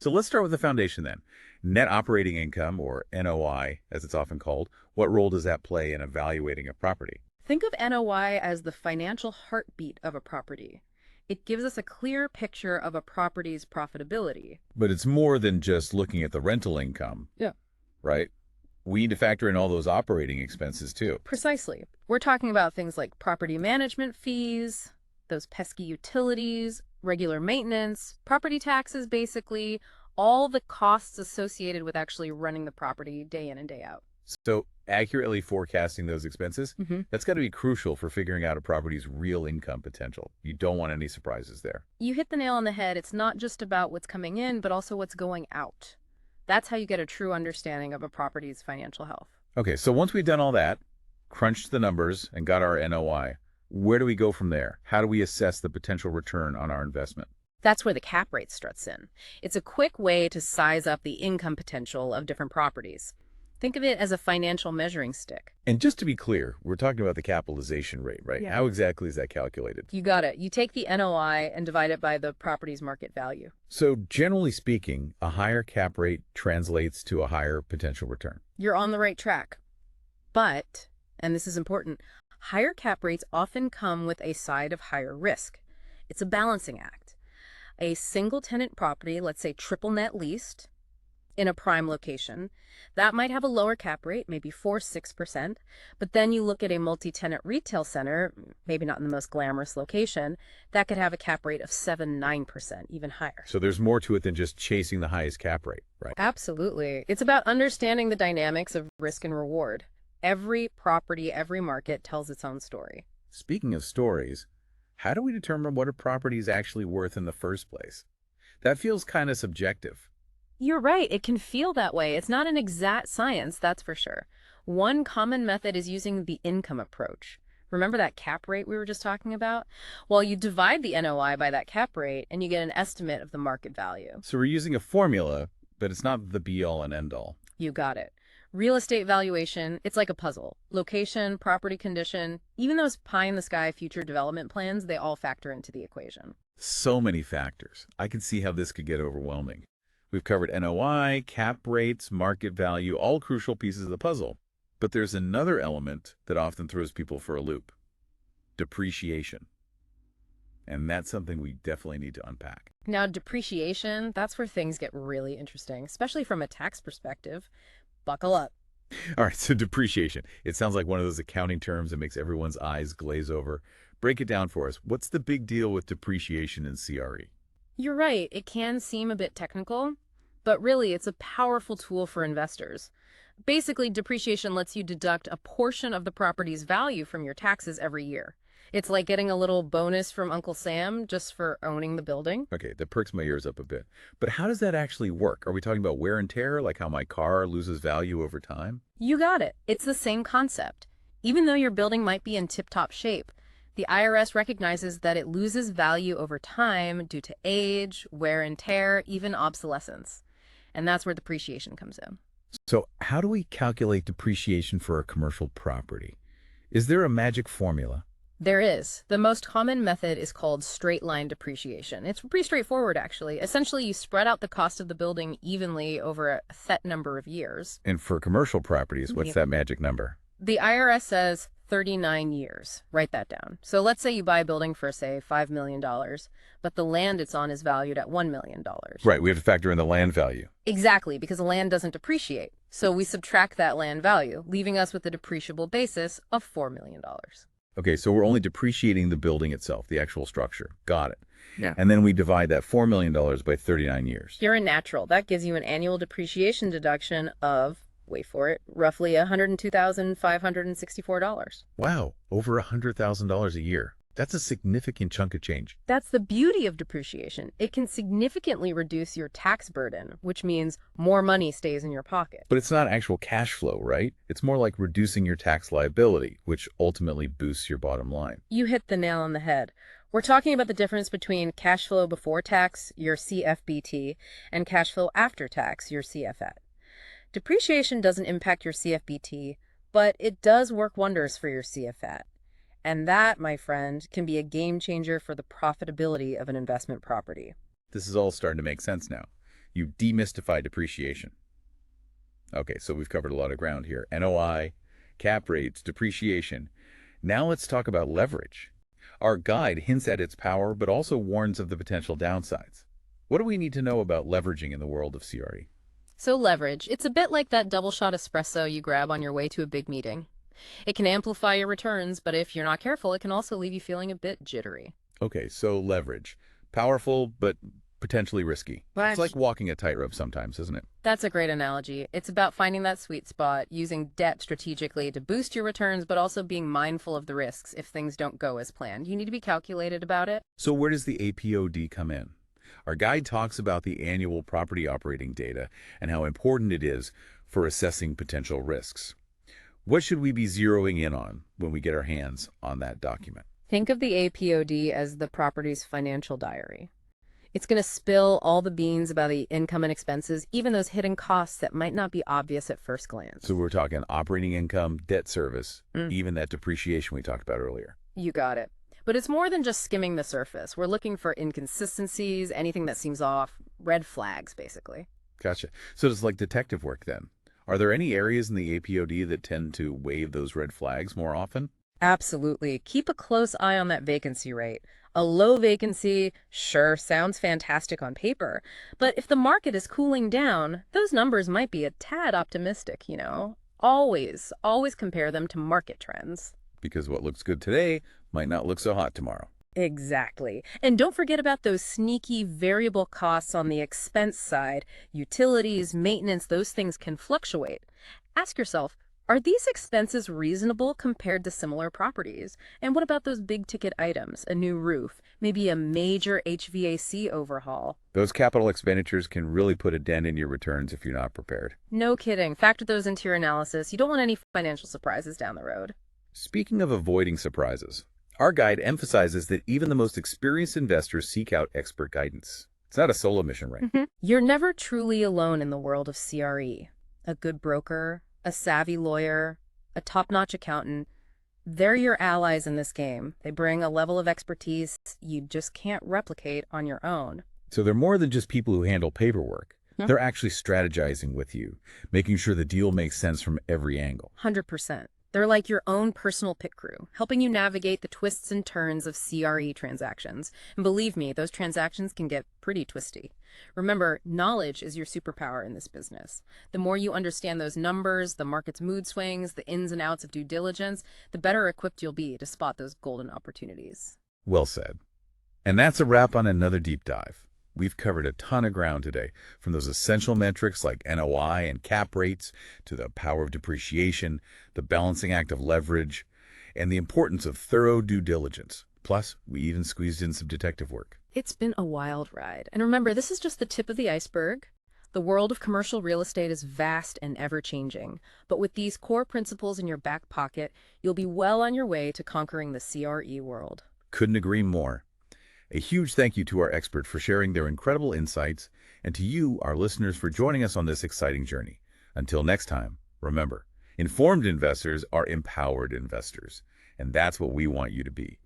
So let's start with the foundation then. Net operating income, or NOI, as it's often called. What role does that play in evaluating a property? Think of NOI as the financial heartbeat of a property. It gives us a clear picture of a property's profitability. But it's more than just looking at the rental income, Yeah. right? We need to factor in all those operating expenses too. Precisely. We're talking about things like property management fees, those pesky utilities, regular maintenance, property taxes, basically, all the costs associated with actually running the property day in and day out. So accurately forecasting those expenses, hmm that's got to be crucial for figuring out a property's real income potential. You don't want any surprises there. You hit the nail on the head. It's not just about what's coming in, but also what's going out. That's how you get a true understanding of a property's financial health. Okay, so once we've done all that, crunched the numbers and got our NOI, where do we go from there? How do we assess the potential return on our investment? That's where the cap rate struts in. It's a quick way to size up the income potential of different properties. Think of it as a financial measuring stick. And just to be clear, we're talking about the capitalization rate, right? Yeah. How exactly is that calculated? You got it. You take the NOI and divide it by the property's market value. So generally speaking, a higher cap rate translates to a higher potential return. You're on the right track. But, and this is important, higher cap rates often come with a side of higher risk. It's a balancing act. A single tenant property, let's say triple net leased, in a prime location, that might have a lower cap rate, maybe 4-6%, but then you look at a multi-tenant retail center, maybe not in the most glamorous location, that could have a cap rate of 7-9%, even higher. So there's more to it than just chasing the highest cap rate, right? Absolutely. It's about understanding the dynamics of risk and reward. Every property, every market tells its own story. Speaking of stories, how do we determine what a property is actually worth in the first place? That feels kind of subjective. You're right. It can feel that way. It's not an exact science, that's for sure. One common method is using the income approach. Remember that cap rate we were just talking about? Well, you divide the NOI by that cap rate and you get an estimate of the market value. So we're using a formula, but it's not the be-all and end-all. You got it. Real estate valuation, it's like a puzzle. Location, property condition, even those pie-in-the-sky future development plans, they all factor into the equation. So many factors. I can see how this could get overwhelming. We've covered NOI, cap rates, market value, all crucial pieces of the puzzle. But there's another element that often throws people for a loop: depreciation. And that's something we definitely need to unpack. Now, depreciation, that's where things get really interesting, especially from a tax perspective. Buckle up. All right, so depreciation. It sounds like one of those accounting terms that makes everyone's eyes glaze over. Break it down for us. What's the big deal with depreciation in CRE? You're right, it can seem a bit technical, but really it's a powerful tool for investors. Basically, depreciation lets you deduct a portion of the property's value from your taxes every year. It's like getting a little bonus from Uncle Sam just for owning the building. Okay, that perks my ears up a bit. But how does that actually work? Are we talking about wear and tear, like how my car loses value over time? You got it. It's the same concept. Even though your building might be in tip-top shape, the IRS recognizes that it loses value over time due to age, wear and tear, even obsolescence. And that's where depreciation comes in. So how do we calculate depreciation for a commercial property? Is there a magic formula? There is. The most common method is called straight-line depreciation. It's pretty straightforward, actually. Essentially, you spread out the cost of the building evenly over a set number of years. And for commercial properties, what's that magic number? The IRS says 39 years. Write that down. So let's say you buy a building for, say, $5 million, but the land it's on is valued at $1 million. Right, we have to factor in the land value. Exactly, because the land doesn't depreciate. So we subtract that land value, leaving us with a depreciable basis of $4 million. Okay, so we're only depreciating the building itself, the actual structure. Got it. Yeah. And then we divide that $4 million by 39 years. You're a natural. That gives you an annual depreciation deduction of, wait for it, roughly $102,564. Wow, over $100,000 a year. That's a significant chunk of change. That's the beauty of depreciation. It can significantly reduce your tax burden, which means more money stays in your pocket. But it's not actual cash flow, right? It's more like reducing your tax liability, which ultimately boosts your bottom line. You hit the nail on the head. We're talking about the difference between cash flow before tax, your CFBT, and cash flow after tax, your CFAT. Depreciation doesn't impact your CFBT, but it does work wonders for your CFAT. And that, my friend, can be a game changer for the profitability of an investment property. This is all starting to make sense now. You demystify depreciation. Okay, so we've covered a lot of ground here. NOI, cap rates, depreciation. Now let's talk about leverage. Our guide hints at its power, but also warns of the potential downsides. What do we need to know about leveraging in the world of CRE? So leverage, it's a bit like that double shot espresso you grab on your way to a big meeting. It can amplify your returns, but if you're not careful, it can also leave you feeling a bit jittery. Okay, so leverage. Powerful, but potentially risky. It's But like walking a tightrope sometimes, isn't it? that's a great analogy. It's about finding that sweet spot, using debt strategically to boost your returns, but also being mindful of the risks if things don't go as planned. You need to be calculated about it. So where does the APOD come in? Our guide talks about the annual property operating data and how important it is for assessing potential risks. What should we be zeroing in on when we get our hands on that document? Think of the APOD as the property's financial diary. It's going to spill all the beans about the income and expenses, even those hidden costs that might not be obvious at first glance. So we're talking operating income, debt service, Mm. even that depreciation we talked about earlier. You got it. But it's more than just skimming the surface. We're looking for inconsistencies, anything that seems off, red flags, basically. Gotcha. So it's like detective work then. Are there any areas in the APOD that tend to wave those red flags more often? Absolutely. Keep a close eye on that vacancy rate. A low vacancy, sure, sounds fantastic on paper, but if the market is cooling down, those numbers might be a tad optimistic. Always compare them to market trends. Because what looks good today might not look so hot tomorrow. Exactly. And don't forget about those sneaky variable costs on the expense side. Utilities, maintenance, those things can fluctuate. Ask yourself, are these expenses reasonable compared to similar properties? And what about those big ticket items? A new roof, maybe a major HVAC overhaul? Those capital expenditures can really put a dent in your returns if you're not prepared. No kidding. Factor those into your analysis. You don't want any financial surprises down the road. Speaking of avoiding surprises, our guide emphasizes that even the most experienced investors seek out expert guidance. It's not a solo mission, right? You're never truly alone in the world of CRE. A good broker, a savvy lawyer, a top-notch accountant, they're your allies in this game. They bring a level of expertise you just can't replicate on your own. So they're more than just people who handle paperwork. Hmm. They're actually strategizing with you, making sure the deal makes sense from every angle. 100%. They're like your own personal pit crew, helping you navigate the twists and turns of CRE transactions. And believe me, those transactions can get pretty twisty. Remember, knowledge is your superpower in this business. The more you understand those numbers, the market's mood swings, the ins and outs of due diligence, the better equipped you'll be to spot those golden opportunities. Well said. And that's a wrap on another deep dive. We've covered a ton of ground today, from those essential metrics like NOI and cap rates to the power of depreciation, the balancing act of leverage, and the importance of thorough due diligence. Plus, we even squeezed in some detective work. It's been a wild ride. And remember, this is just the tip of the iceberg. The world of commercial real estate is vast and ever-changing. But with these core principles in your back pocket, you'll be well on your way to conquering the CRE world. Couldn't agree more. A huge thank you to our expert for sharing their incredible insights, and to you, our listeners, for joining us on this exciting journey. Until next time, remember, informed investors are empowered investors, and that's what we want you to be.